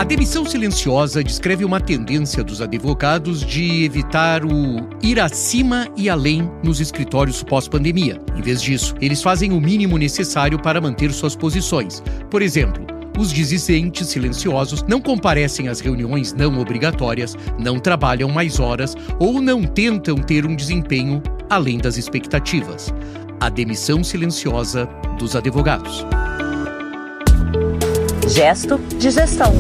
A demissão silenciosa descreve uma tendência dos advogados de evitar o ir acima e além nos escritórios pós-pandemia. Em vez disso, eles fazem o mínimo necessário para manter suas posições. Por exemplo, os dissidentes silenciosos não comparecem às reuniões não obrigatórias, não trabalham mais horas ou não tentam ter um desempenho além das expectativas. A demissão silenciosa dos advogados. Gesto de gestão.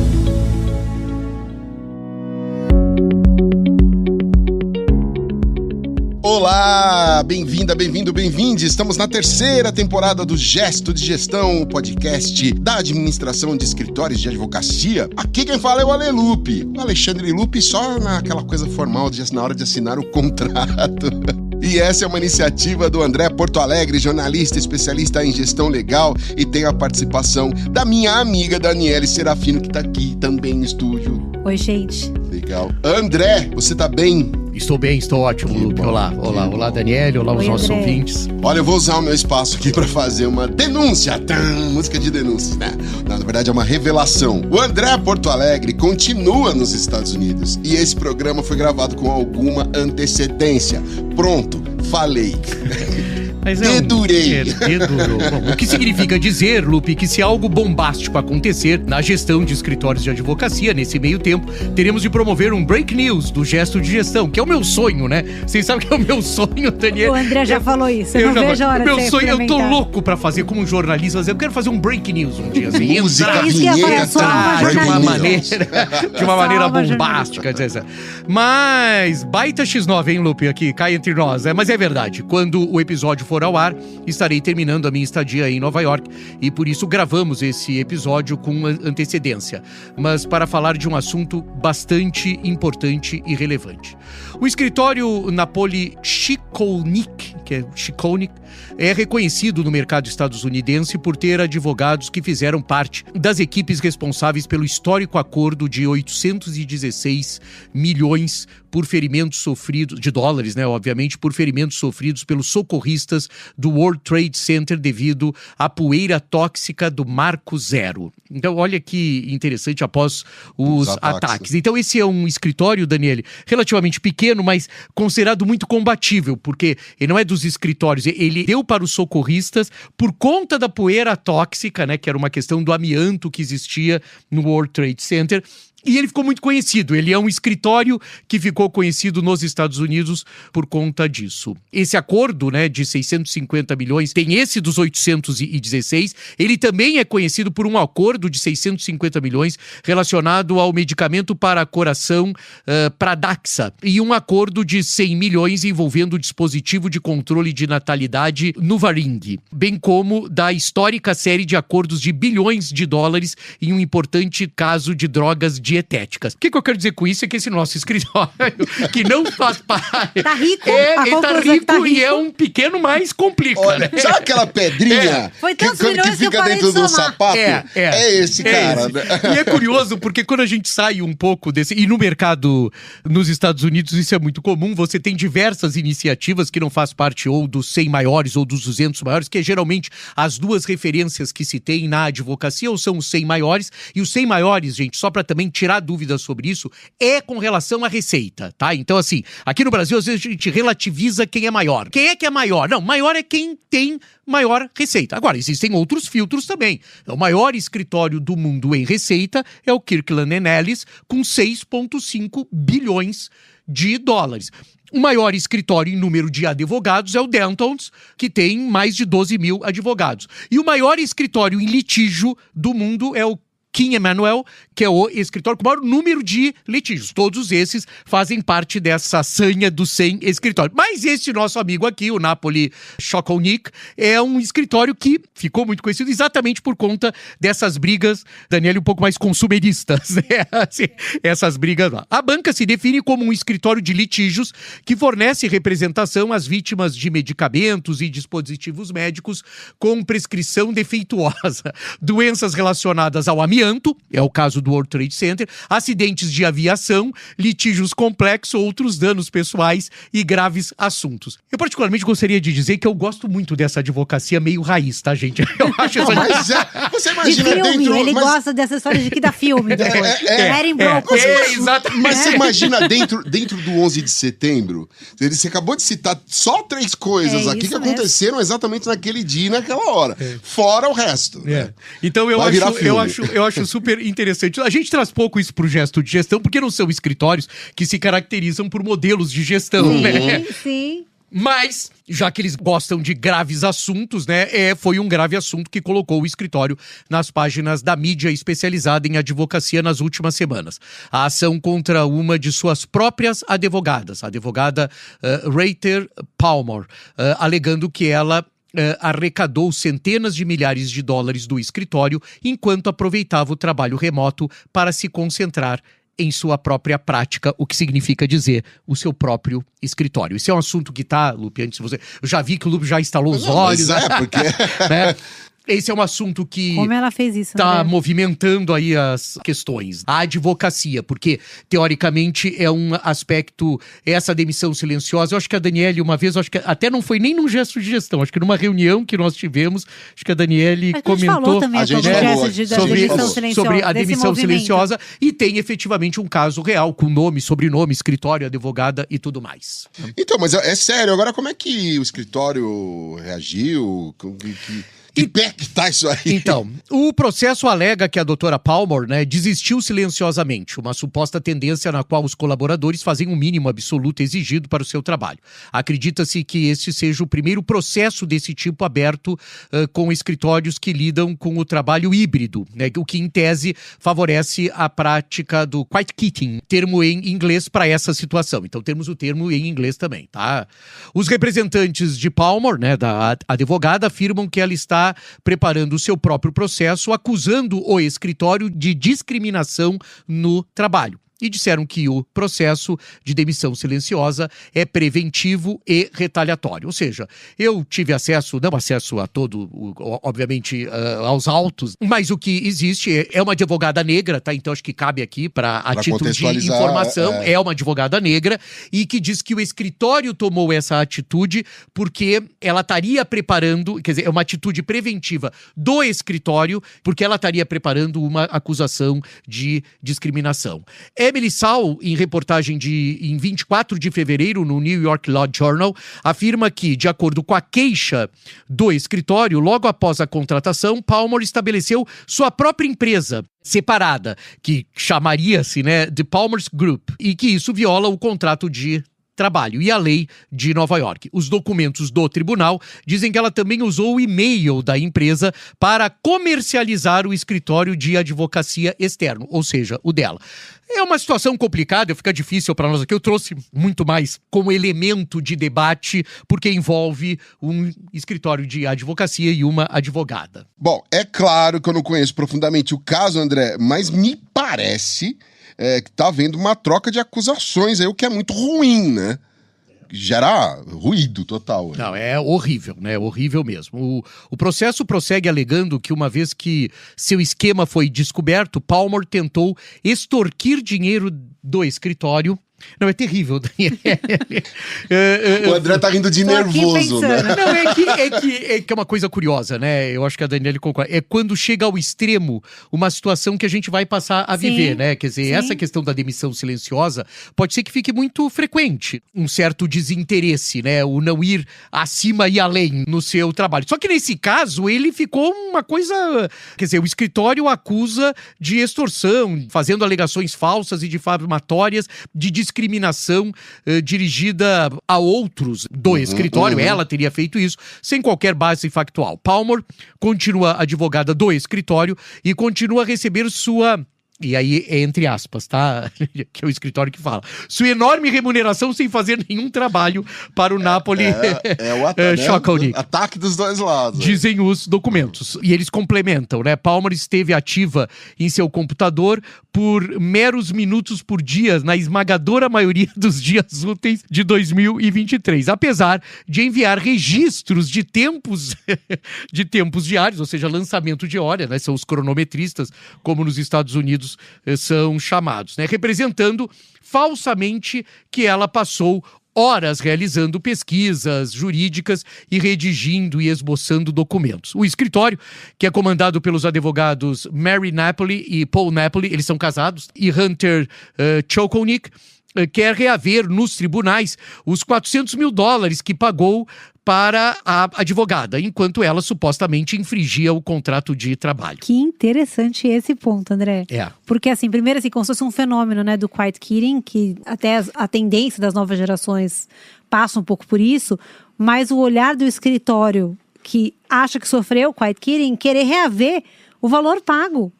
Olá, bem-vinda, bem-vindo, bem-vinde. Estamos na terceira temporada do Gesto de Gestão, o podcast da administração de escritórios de advocacia. Aqui quem fala é o Ale Lupe, o Alexandre Lupe, só naquela coisa formal na hora de assinar o contrato. E essa é uma iniciativa do André Porto Alegre, jornalista especialista em gestão legal, e tem a participação da minha amiga Daniele Serafino, que tá aqui também no estúdio. Oi, gente. Legal. André, você tá bem? Estou bem, estou ótimo, Lupe. Olá, Daniele, olá os nossos ouvintes. Olha, eu vou usar o meu espaço aqui para fazer uma denúncia. Música de denúncia, né? Na verdade é uma revelação. O André Porto Alegre continua nos Estados Unidos e esse programa foi gravado com alguma antecedência. Pronto, falei. Mas dedurei. Dedurou. Bom, o que significa dizer, Lupe, que se algo bombástico acontecer na gestão de escritórios de advocacia, nesse meio tempo, teremos de promover um break news do Gesto de Gestão, que é o meu sonho, né? Vocês sabem que é o meu sonho, Daniel. O André já falou isso, eu não vejo a hora de meu sonho, eu tô louco pra fazer como um jornalista, eu quero fazer um break news um dia. Assim, música, vinheta, de uma maneira bombástica. Mas, baita X9, hein, Lupe, aqui, cai entre nós. Mas é verdade, quando o episódio for ao ar, estarei terminando a minha estadia em Nova York e por isso gravamos esse episódio com antecedência, mas para falar de um assunto bastante importante e relevante. O escritório Napoli Chicolnik, é reconhecido no mercado estadunidense por ter advogados que fizeram parte das equipes responsáveis pelo histórico acordo de 816 milhões por ferimentos sofridos, de dólares, né, obviamente, por ferimentos sofridos pelos socorristas do World Trade Center devido à poeira tóxica do Marco Zero. Então, olha que interessante após os ataques. Então, esse é um escritório, Daniele, relativamente pequeno, mas considerado muito combatível, porque ele não é dos escritórios, ele deu para os socorristas por conta da poeira tóxica, né, que era uma questão do amianto que existia no World Trade Center. E ele ficou muito conhecido, ele é um escritório que ficou conhecido nos Estados Unidos por conta disso. Esse acordo, né, de 650 milhões, tem esse dos 816, ele também é conhecido por um acordo de 650 milhões relacionado ao medicamento para coração Pradaxa, e um acordo de 100 milhões envolvendo o dispositivo de controle de natalidade Nuvaring, bem como da histórica série de acordos de bilhões de dólares em um importante caso de drogas dietéticas. O que eu quero dizer com isso é que esse nosso escritório, que não faz parte... Tá rico. Ele tá rico e é um pequeno, mas complica. Olha, né? sabe aquela pedrinha Foi tantos que milhões que eu fica parei dentro de do somar. sapato? É esse cara. E é curioso, porque quando a gente sai um pouco desse... E no mercado nos Estados Unidos isso é muito comum, você tem diversas iniciativas que não faz parte ou dos 100 maiores ou dos 200 maiores, que é geralmente as duas referências que se tem na advocacia, ou são os 100 maiores, e os 100 maiores, gente, só para também tirar dúvidas sobre isso, é com relação à receita, tá? Então, assim, aqui no Brasil, às vezes a gente relativiza quem é maior. Quem é que é maior? Não, maior é quem tem maior receita. Agora, existem outros filtros também. O maior escritório do mundo em receita é o Kirkland & Ellis, com 6,5 bilhões de dólares. O maior escritório em número de advogados é o Dentons, que tem mais de 12 mil advogados. E o maior escritório em litígio do mundo é o King Emanuel, que é o escritório com o maior número de litígios. Todos esses fazem parte dessa sanha dos 100 escritórios. Mas esse nosso amigo aqui, o Napoli Chicolnik, é um escritório que ficou muito conhecido exatamente por conta dessas brigas, Daniel, um pouco mais consumeristas, né? Assim, essas brigas lá. A banca se define como um escritório de litígios que fornece representação às vítimas de medicamentos e dispositivos médicos com prescrição defeituosa, doenças relacionadas ao amianto, amianto, é o caso do World Trade Center, acidentes de aviação, litígios complexos, outros danos pessoais e graves assuntos. Eu particularmente gostaria de dizer que eu gosto muito dessa advocacia meio raiz, tá, gente? Eu acho essa... Mas você imagina de filme, dentro... ele gosta dessa história de que dá filme depois. Erin Brockovich. Exatamente. Mas você imagina dentro do 11 de setembro, você acabou de citar só 3 coisas aqui que aconteceram exatamente naquele dia e naquela hora. Fora o resto. Né? Então eu acho super interessante. A gente traz pouco isso pro Gesto de Gestão, porque não são escritórios que se caracterizam por modelos de gestão, né? Sim. Mas, já que eles gostam de graves assuntos, né, foi um grave assunto que colocou o escritório nas páginas da mídia especializada em advocacia nas últimas semanas. A ação contra uma de suas próprias advogadas, a advogada Reiter Palmer, alegando que ela arrecadou centenas de milhares de dólares do escritório enquanto aproveitava o trabalho remoto para se concentrar em sua própria prática, o que significa dizer o seu próprio escritório. Esse é um assunto que tá, Lupe, antes de você... Eu já vi que o Lupe já instalou os olhos. Mas porque... né? Esse é um assunto que... Como ela fez isso, tá movimentando aí as questões. A advocacia, porque, teoricamente, é um aspecto... Essa demissão silenciosa, eu acho que a Daniele, uma vez, acho que até não foi nem num gesto de gestão, acho que numa reunião que nós tivemos, acho que a Daniele comentou... A gente falou sobre a demissão silenciosa, e tem efetivamente um caso real, com nome, sobrenome, escritório, advogada e tudo mais. Então, mas é sério, agora como é que o escritório reagiu? Que pé que tá isso aí? Então, o processo alega que a doutora Palmer, né, desistiu silenciosamente, uma suposta tendência na qual os colaboradores fazem o mínimo absoluto exigido para o seu trabalho. Acredita-se que este seja o primeiro processo desse tipo aberto com escritórios que lidam com o trabalho híbrido, né, o que, em tese, favorece a prática do quiet quitting, termo em inglês para essa situação. Então, temos o termo em inglês também, tá? Os representantes de Palmer, né, da advogada, afirmam que ela está preparando o seu próprio processo, acusando o escritório de discriminação no trabalho. E disseram que o processo de demissão silenciosa é preventivo e retaliatório. Ou seja, eu tive acesso, não acesso a todo, obviamente, aos autos, mas o que existe é uma advogada negra, tá? Então acho que cabe aqui para a título de informação, é uma advogada negra e que diz que o escritório tomou essa atitude porque ela estaria preparando, quer dizer, é uma atitude preventiva do escritório, porque ela estaria preparando uma acusação de discriminação. Emily Saul, em reportagem em 24 de fevereiro no New York Law Journal, afirma que, de acordo com a queixa do escritório, logo após a contratação, Palmer estabeleceu sua própria empresa separada, que chamaria-se, né, The Palmer's Group, e que isso viola o contrato de trabalho e a lei de Nova York. Os documentos do tribunal dizem que ela também usou o e-mail da empresa para comercializar o escritório de advocacia externo, ou seja, o dela. É uma situação complicada, fica difícil para nós aqui. Eu trouxe muito mais como elemento de debate, porque envolve um escritório de advocacia e uma advogada. Bom, é claro que eu não conheço profundamente o caso, André, mas me parece que tá havendo uma troca de acusações aí, o que é muito ruim, né? Gera ruído total. Não, é horrível, né? Horrível mesmo. O processo prossegue alegando que uma vez que seu esquema foi descoberto, Palmer tentou extorquir dinheiro do escritório. Não, é terrível, Daniel. O André tá rindo de nervoso, né? Não, é que é uma coisa curiosa, né? Eu acho que a Daniela concorda. É quando chega ao extremo uma situação que a gente vai passar a viver, né? Quer dizer, essa questão da demissão silenciosa pode ser que fique muito frequente. Um certo desinteresse, né? O não ir acima e além no seu trabalho. Só que nesse caso, ele ficou uma coisa... Quer dizer, o escritório acusa de extorsão, fazendo alegações falsas e difamatórias, de discriminação dirigida a outros do escritório. Ela teria feito isso sem qualquer base factual. Palmer continua advogada do escritório e continua a receber sua E aí é entre aspas, tá? Que é o escritório que fala. Sua enorme remuneração sem fazer nenhum trabalho para o Napoli ataque dos dois lados. Dizem os documentos. E eles complementam, né? Palmer esteve ativa em seu computador por meros minutos por dia, na esmagadora maioria dos dias úteis de 2023. Apesar de enviar registros de tempos diários, ou seja, lançamento de hora, né? São os cronometristas, como nos Estados Unidos são chamados, né? Representando falsamente que ela passou horas realizando pesquisas jurídicas e redigindo e esboçando documentos. O escritório, que é comandado pelos advogados Mary Napoli e Paul Napoli, eles são casados, e Hunter Chokonik, quer reaver nos tribunais os $400 mil que pagou para a advogada, enquanto ela supostamente infringia o contrato de trabalho. Que interessante esse ponto, André. Porque, assim, primeiro, assim, como se fosse um fenômeno, né, do quiet quitting, que até a tendência das novas gerações passa um pouco por isso, mas o olhar do escritório que acha que sofreu quiet quitting, querer reaver o valor pago.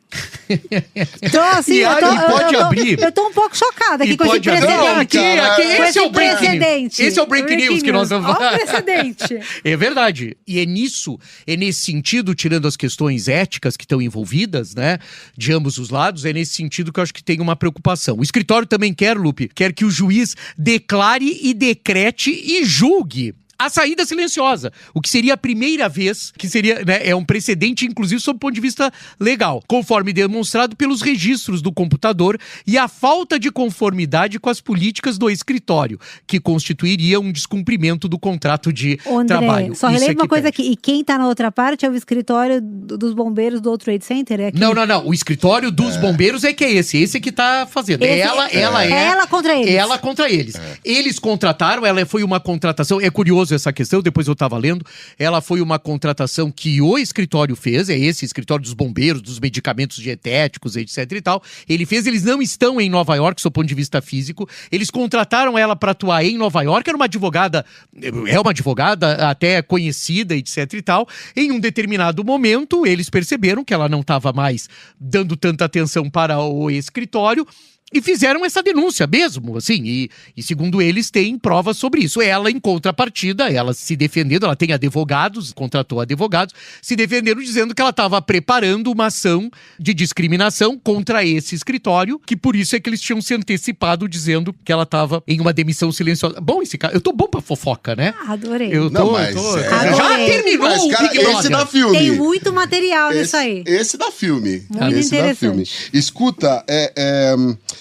Então, assim, eu tô um pouco chocada aqui com esse precedente. Esse é o breaking news. Esse é o breaking news que nós vamos falar. Olha o precedente. É verdade. E é nesse sentido, tirando as questões éticas que estão envolvidas, né, de ambos os lados, é nesse sentido que eu acho que tem uma preocupação. O escritório também quer que o juiz declare e decrete e julgue a saída silenciosa, o que seria a primeira vez, que seria, né, é um precedente, inclusive, sob o ponto de vista legal, conforme demonstrado pelos registros do computador e a falta de conformidade com as políticas do escritório, que constituiria um descumprimento do contrato de trabalho. Só relembra uma coisa aqui, e quem tá na outra parte é o escritório dos bombeiros do World Trade Center? É aqui? Não, o escritório dos bombeiros é que é esse que tá fazendo. Ela contra eles. Ela contra eles. Eles contrataram, ela foi uma contratação, é curioso essa questão, depois eu estava lendo, ela foi uma contratação que o escritório fez, é esse escritório dos bombeiros, dos medicamentos dietéticos, etc e tal, eles não estão em Nova York, do ponto de vista físico, eles contrataram ela para atuar em Nova York, é uma advogada até conhecida, etc e tal, em um determinado momento, eles perceberam que ela não estava mais dando tanta atenção para o escritório, e fizeram essa denúncia mesmo, assim, e segundo eles têm provas sobre isso. Ela, em contrapartida, ela se defendendo, ela tem advogados, contratou advogados, se defendendo dizendo que ela estava preparando uma ação de discriminação contra esse escritório, que por isso é que eles tinham se antecipado dizendo que ela estava em uma demissão silenciosa. Bom, esse cara, eu tô bom pra fofoca, né? Adorei. Já terminou o Big Brother. Esse dá filme. Tem muito material nisso aí. Esse dá filme. Muito interessante. Escuta,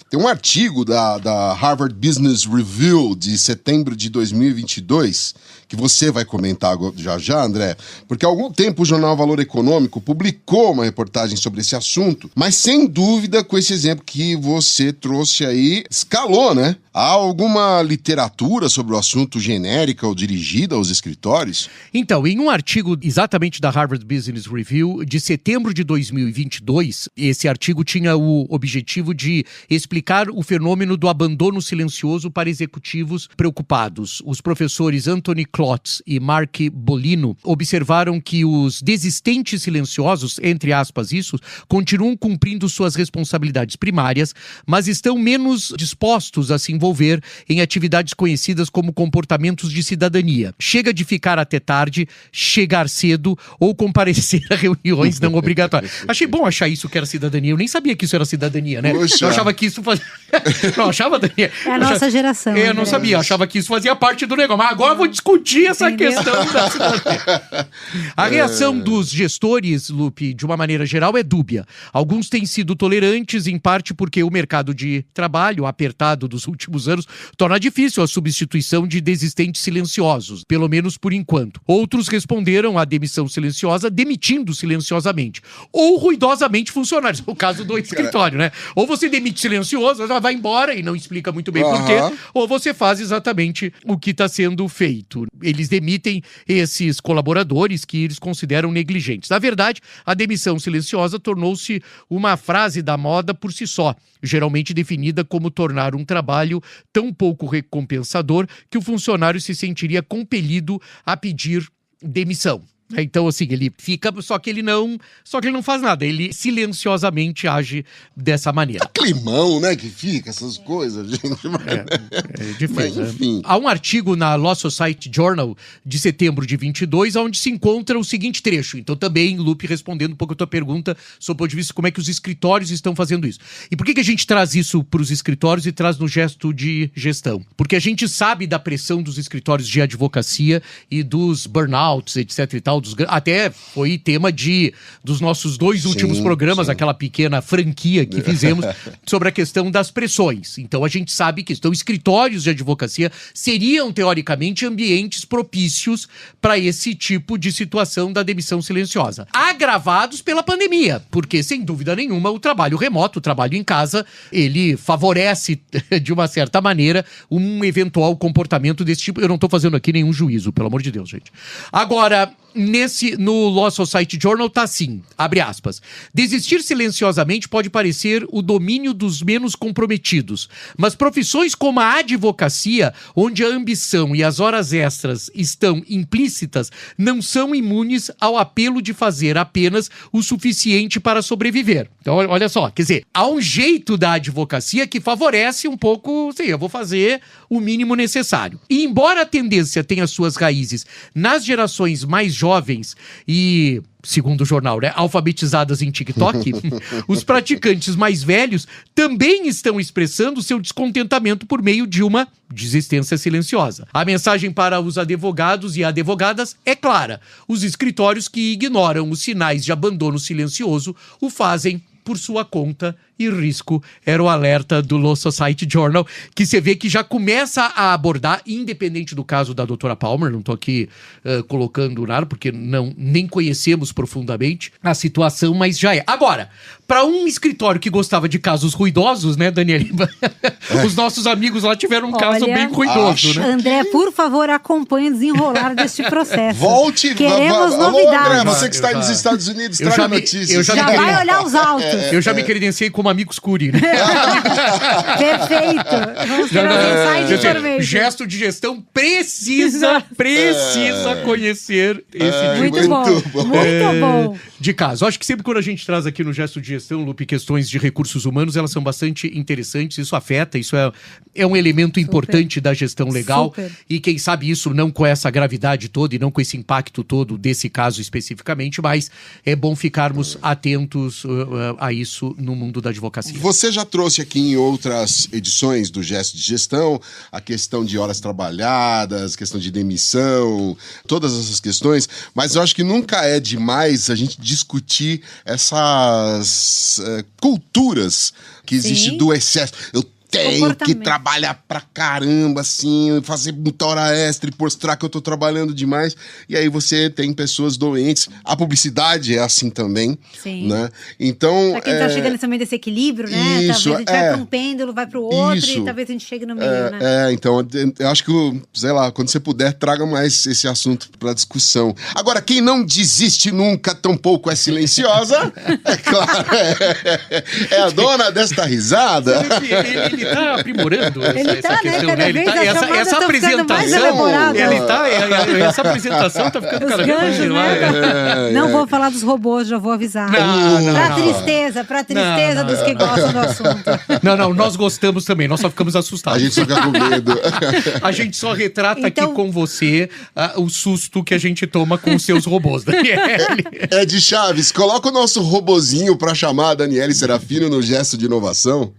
tem um artigo da Harvard Business Review de setembro de 2022 que você vai comentar já, André, porque há algum tempo o jornal Valor Econômico publicou uma reportagem sobre esse assunto, mas sem dúvida com esse exemplo que você trouxe aí, escalou, né? Há alguma literatura sobre o assunto genérica ou dirigida aos escritórios? Então, em um artigo exatamente da Harvard Business Review de setembro de 2022, esse artigo tinha o objetivo de explicar o fenômeno do abandono silencioso para executivos preocupados. Os professores Anthony Klotz e Mark Bolino observaram que os desistentes silenciosos, entre aspas isso, continuam cumprindo suas responsabilidades primárias, mas estão menos dispostos a se envolver em atividades conhecidas como comportamentos de cidadania. Chega de ficar até tarde, chegar cedo ou comparecer a reuniões não obrigatórias. Achei bom achar isso que era cidadania. Eu nem sabia que isso era cidadania, né? Poxa. Eu achava que isso fazia... Não, achava, Daniel. É a nossa geração. Eu não sabia, achava que isso fazia parte do negócio. Mas agora eu vou discutir essa questão da cidadania. A reação dos gestores, Lupe, de uma maneira geral, é dúbia. Alguns têm sido tolerantes, em parte porque o mercado de trabalho apertado dos últimos anos torna difícil a substituição de desistentes silenciosos, pelo menos por enquanto. Outros responderam à demissão silenciosa demitindo silenciosamente ou ruidosamente funcionários. O caso do escritório, né? Ou você demite silencioso, já vai embora e não explica muito bem por quê, ou você faz exatamente o que está sendo feito. Eles demitem esses colaboradores que eles consideram negligentes. Na verdade, a demissão silenciosa tornou-se uma frase da moda por si só, geralmente definida como tornar um trabalho tão pouco recompensador que o funcionário se sentiria compelido a pedir demissão. Então, assim, ele fica, só que ele não faz nada, ele silenciosamente age dessa maneira. Climão, né, que fica, essas coisas, gente. É difícil. Mas, enfim. Há um artigo na Law Society Journal de setembro de 22, onde se encontra o seguinte trecho. Então, também, Lupe, respondendo um pouco a tua pergunta, sob o ponto de vista de como é que os escritórios estão fazendo isso. E por que a gente traz isso para os escritórios e traz no gesto de gestão? Porque a gente sabe da pressão dos escritórios de advocacia e dos burnouts, etc e tal. Até foi tema dos nossos 2 últimos programas, aquela pequena franquia que fizemos sobre a questão das pressões. Então a gente sabe que escritórios de advocacia seriam, teoricamente, ambientes propícios para esse tipo de situação da demissão silenciosa. Agravados pela pandemia, porque, sem dúvida nenhuma, o trabalho remoto, o trabalho em casa, ele favorece, de uma certa maneira, um eventual comportamento desse tipo. Eu não estou fazendo aqui nenhum juízo, pelo amor de Deus, gente. Agora, no Law Society Journal tá assim, abre aspas, desistir silenciosamente pode parecer o domínio dos menos comprometidos, mas profissões como a advocacia, onde a ambição e as horas extras estão implícitas, não são imunes ao apelo de fazer apenas o suficiente para sobreviver. Então, olha só, quer dizer, há um jeito da advocacia que favorece um pouco, eu vou fazer o mínimo necessário. E embora a tendência tenha suas raízes nas gerações mais jovens e, segundo o jornal, alfabetizadas em TikTok, os praticantes mais velhos também estão expressando seu descontentamento por meio de uma desistência silenciosa. A mensagem para os advogados e advogadas é clara. Os escritórios que ignoram os sinais de abandono silencioso o fazem por sua conta e risco. Era o alerta do Law Society Journal, que você vê que já começa a abordar, independente do caso da doutora Palmer, não estou aqui colocando nada, porque nem conhecemos profundamente a situação, mas já é. Agora, para um escritório que gostava de casos ruidosos, né, Daniela? Os nossos amigos lá tiveram um caso bem ruidoso, né? André, por favor, acompanhe o desenrolar deste processo. Volte. Queremos novidades. André, você que está aí nos Estados Unidos, traga notícias. Já vai olhar os autos. Eu já me credenciei como amigos Curi, né? Perfeito. Vamos ter uma mensagem por mês. Gesto de gestão precisa conhecer esse tipo. Muito bom. De caso. Acho que sempre quando a gente traz aqui no gesto de gestão, Lupe, questões de recursos humanos, elas são bastante interessantes. Isso afeta, isso é um elemento importante da gestão legal. E quem sabe isso não com essa gravidade toda e não com esse impacto todo desse caso especificamente, mas é bom ficarmos atentos a isso no mundo da advocacia. Você já trouxe aqui em outras edições do Gesto de Gestão a questão de horas trabalhadas, questão de demissão, todas essas questões, mas eu acho que nunca é demais a gente discutir essas culturas que existem do excesso. Eu tenho que trabalhar pra caramba, assim, fazer muita hora extra e mostrar que eu tô trabalhando demais. E aí você tem pessoas doentes. A publicidade é assim também, né? Então... Pra quem tá chegando também desse equilíbrio, né? Isso, talvez a gente vai pra um pêndulo, vai pro outro e talvez a gente chegue no meio, né? Então, eu acho que, sei lá, quando você puder, traga mais esse assunto pra discussão. Agora, quem não desiste nunca, tampouco é silenciosa, é claro, é a dona desta risada. Ele tá aprimorando essa questão, né? Essa apresentação, essa apresentação tá ficando cada vez mais gelada. Não vou falar dos robôs, já vou avisar. Pra tristeza dos que gostam do assunto. Não, nós gostamos também, nós só ficamos assustados. A gente só fica com medo. A gente só retrata aqui com você o susto que a gente toma com os seus robôs, Daniele. Ed Chaves, coloca o nosso robozinho pra chamar a Daniele Serafino no gesto de inovação.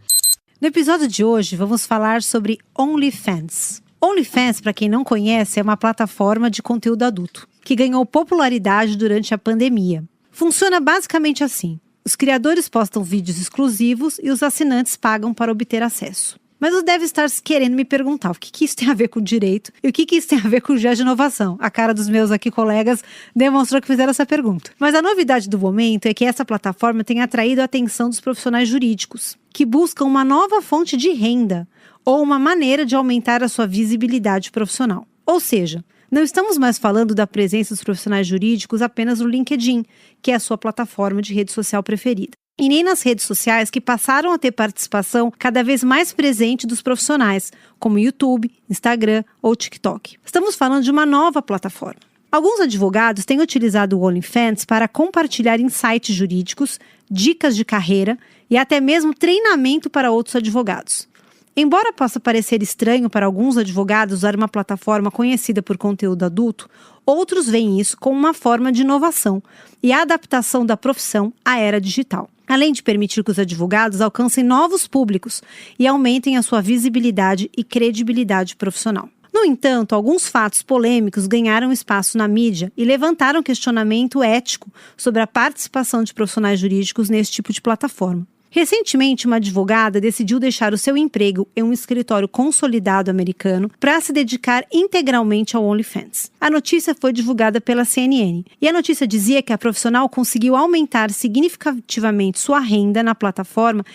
No episódio de hoje, vamos falar sobre OnlyFans. OnlyFans, para quem não conhece, é uma plataforma de conteúdo adulto, que ganhou popularidade durante a pandemia. Funciona basicamente assim. Os criadores postam vídeos exclusivos e os assinantes pagam para obter acesso. Mas você deve estar querendo me perguntar o que isso tem a ver com direito e o que isso tem a ver com o gesto de inovação. A cara dos meus aqui colegas demonstrou que fizeram essa pergunta. Mas a novidade do momento é que essa plataforma tem atraído a atenção dos profissionais jurídicos, que buscam uma nova fonte de renda ou uma maneira de aumentar a sua visibilidade profissional. Ou seja, não estamos mais falando da presença dos profissionais jurídicos apenas no LinkedIn, que é a sua plataforma de rede social preferida. E nem nas redes sociais que passaram a ter participação cada vez mais presente dos profissionais, como YouTube, Instagram ou TikTok. Estamos falando de uma nova plataforma. Alguns advogados têm utilizado o OnlyFans para compartilhar insights jurídicos, dicas de carreira e até mesmo treinamento para outros advogados. Embora possa parecer estranho para alguns advogados usar uma plataforma conhecida por conteúdo adulto, outros veem isso como uma forma de inovação e adaptação da profissão à era digital, além de permitir que os advogados alcancem novos públicos e aumentem a sua visibilidade e credibilidade profissional. No entanto, alguns fatos polêmicos ganharam espaço na mídia e levantaram questionamento ético sobre a participação de profissionais jurídicos nesse tipo de plataforma. Recentemente, uma advogada decidiu deixar o seu emprego em um escritório consolidado americano para se dedicar integralmente ao OnlyFans. A notícia foi divulgada pela CNN e a notícia dizia que a profissional conseguiu aumentar significativamente sua renda na plataforma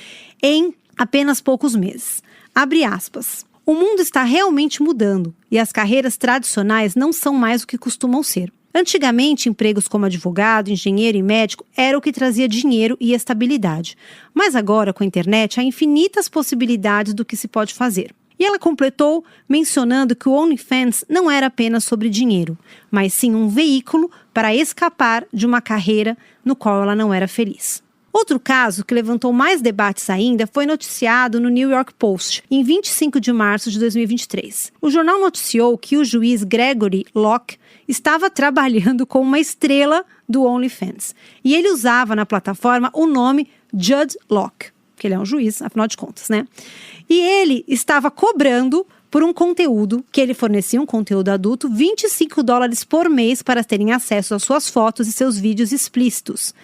em apenas poucos meses. Abre aspas. O mundo está realmente mudando e as carreiras tradicionais não são mais o que costumam ser. Antigamente, empregos como advogado, engenheiro e médico era o que trazia dinheiro e estabilidade. Mas agora, com a internet, há infinitas possibilidades do que se pode fazer. E ela completou mencionando que o OnlyFans não era apenas sobre dinheiro, mas sim um veículo para escapar de uma carreira no qual ela não era feliz. Outro caso que levantou mais debates ainda foi noticiado no New York Post, em 25 de março de 2023. O jornal noticiou que o juiz Gregory Locke estava trabalhando com uma estrela do OnlyFans. E ele usava na plataforma o nome Judd Locke, que ele é um juiz, afinal de contas, né? E ele estava cobrando por um conteúdo, que ele fornecia um conteúdo adulto, $25 por mês para terem acesso às suas fotos e seus vídeos explícitos.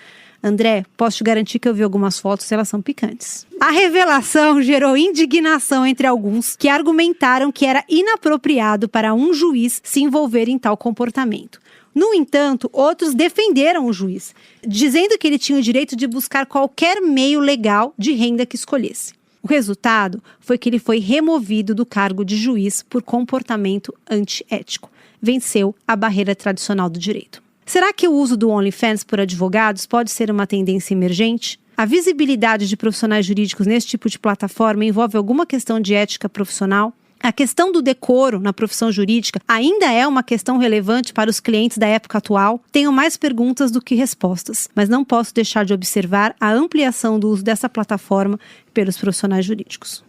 André, posso te garantir que eu vi algumas fotos e elas são picantes. A revelação gerou indignação entre alguns que argumentaram que era inapropriado para um juiz se envolver em tal comportamento. No entanto, outros defenderam o juiz, dizendo que ele tinha o direito de buscar qualquer meio legal de renda que escolhesse. O resultado foi que ele foi removido do cargo de juiz por comportamento antiético. Venceu a barreira tradicional do direito. Será que o uso do OnlyFans por advogados pode ser uma tendência emergente? A visibilidade de profissionais jurídicos nesse tipo de plataforma envolve alguma questão de ética profissional? A questão do decoro na profissão jurídica ainda é uma questão relevante para os clientes da época atual? Tenho mais perguntas do que respostas, mas não posso deixar de observar a ampliação do uso dessa plataforma pelos profissionais jurídicos.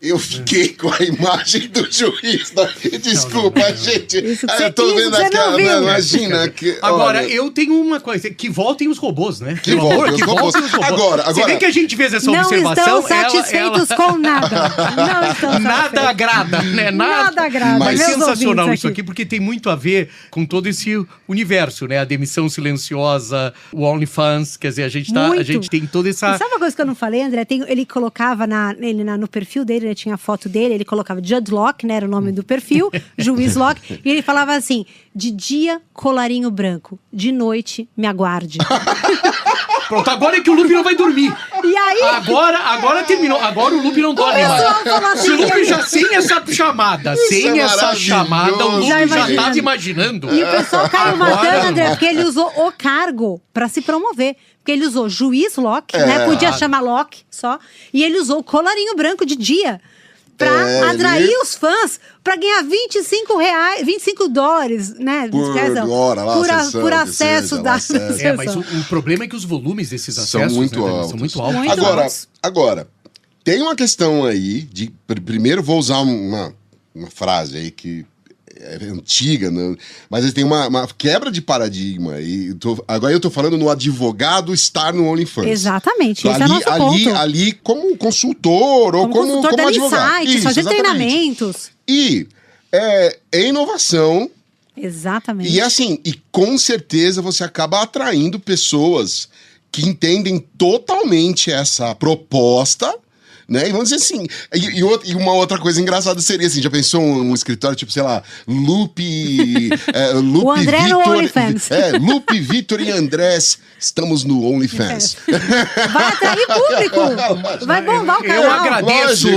Eu fiquei com a imagem do juiz. Desculpa, gente. Eu tô vendo aquela. Imagina que. Agora, olha, eu tenho uma coisa. Que voltem os robôs, né? Que voltem os robôs. Agora. Você vê que a gente fez essa observação. Não estão satisfeitos com nada. Não estão nada agrada, né? Nada agrada. Mas sensacional isso aqui, porque tem muito a ver com todo esse universo, né? A demissão silenciosa, o OnlyFans. Quer dizer, a gente tem toda essa. E sabe uma coisa que eu não falei, André? Ele colocava no perfil dele, tinha a foto dele, ele colocava Judd Locke, né, era o nome do perfil, juiz Locke, e ele falava assim, de dia, colarinho branco, de noite, me aguarde. Pronto, agora é que o Lupe não vai dormir. E aí? Agora terminou, agora o Lupe não dorme mais. Se o Lupe já sem essa chamada, o Lupe já estava imaginando. E o pessoal caiu matando, André, porque ele usou o cargo para se promover. Porque ele usou juiz Locke, né? Podia chamar Locke só. E ele usou o colarinho branco de dia pra atrair os fãs pra ganhar $25, né? Por acesso da sessão. Mas o problema é que os volumes desses acessos são muito altos. Agora, tem uma questão aí de... Primeiro vou usar uma frase aí que é antiga, né? Mas tem uma quebra de paradigma. Agora eu tô falando no advogado estar no OnlyFans. Exatamente, esse é o nosso ponto. Ali como consultor ou como advogado. Insights, fazer treinamentos. E é inovação. Exatamente. E assim, e com certeza você acaba atraindo pessoas que entendem totalmente essa proposta, né? E vamos dizer assim, e uma outra coisa engraçada seria assim, já pensou um escritório tipo, sei lá, Lupe o André Vitor, no OnlyFans. Lupe, Vitor e Andrés, estamos no OnlyFans. Vai atrair público, vai bombar o canal.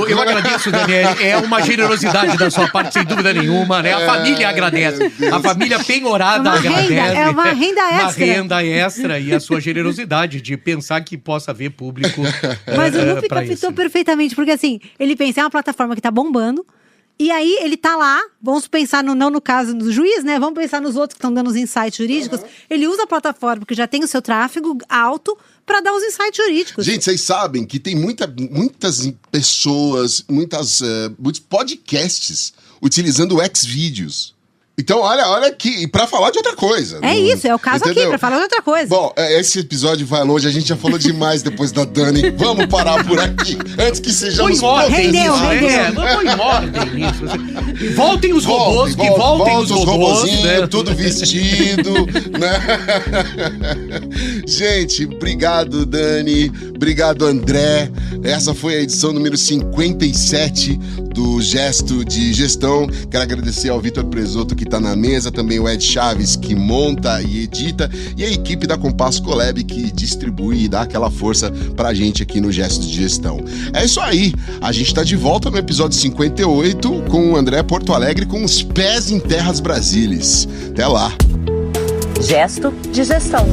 Eu agradeço, Daniel, é uma generosidade da sua parte, sem dúvida nenhuma, né? A família agradece, a família penhorada agradece. É uma renda extra. Uma renda extra e a sua generosidade de pensar que possa haver público. Mas o Lupe captou perfeitamente, porque assim, ele pensa, é uma plataforma que tá bombando, E aí ele tá lá, vamos pensar não no caso do juiz, né? Vamos pensar nos outros que estão dando os insights jurídicos. Ele usa a plataforma que já tem o seu tráfego alto para dar os insights jurídicos. Gente, vocês sabem que tem muitas pessoas, muitos podcasts utilizando o Xvideos. Então, olha aqui, pra falar de outra coisa. Isso, é o caso aqui, pra falar de outra coisa. Bom, esse episódio vai longe, a gente já falou demais depois da Dani. Vamos parar por aqui, antes que sejamos... Rendeu. Põe em ordem nisso. Voltem os robôs, voltem os robôs, né? Tudo vestido, né? Gente, obrigado, Dani. Obrigado, André. Essa foi a edição número 57 do Gesto de Gestão. Quero agradecer ao Vitor Presoto, que tá na mesa, também o Ed Chaves, que monta e edita, e a equipe da Compasso Colab, que distribui e dá aquela força pra gente aqui no Gesto de Gestão. É isso aí, a gente tá de volta no episódio 58 com o André Porto Alegre com os pés em terras brasílias. Até lá! Gesto de Gestão.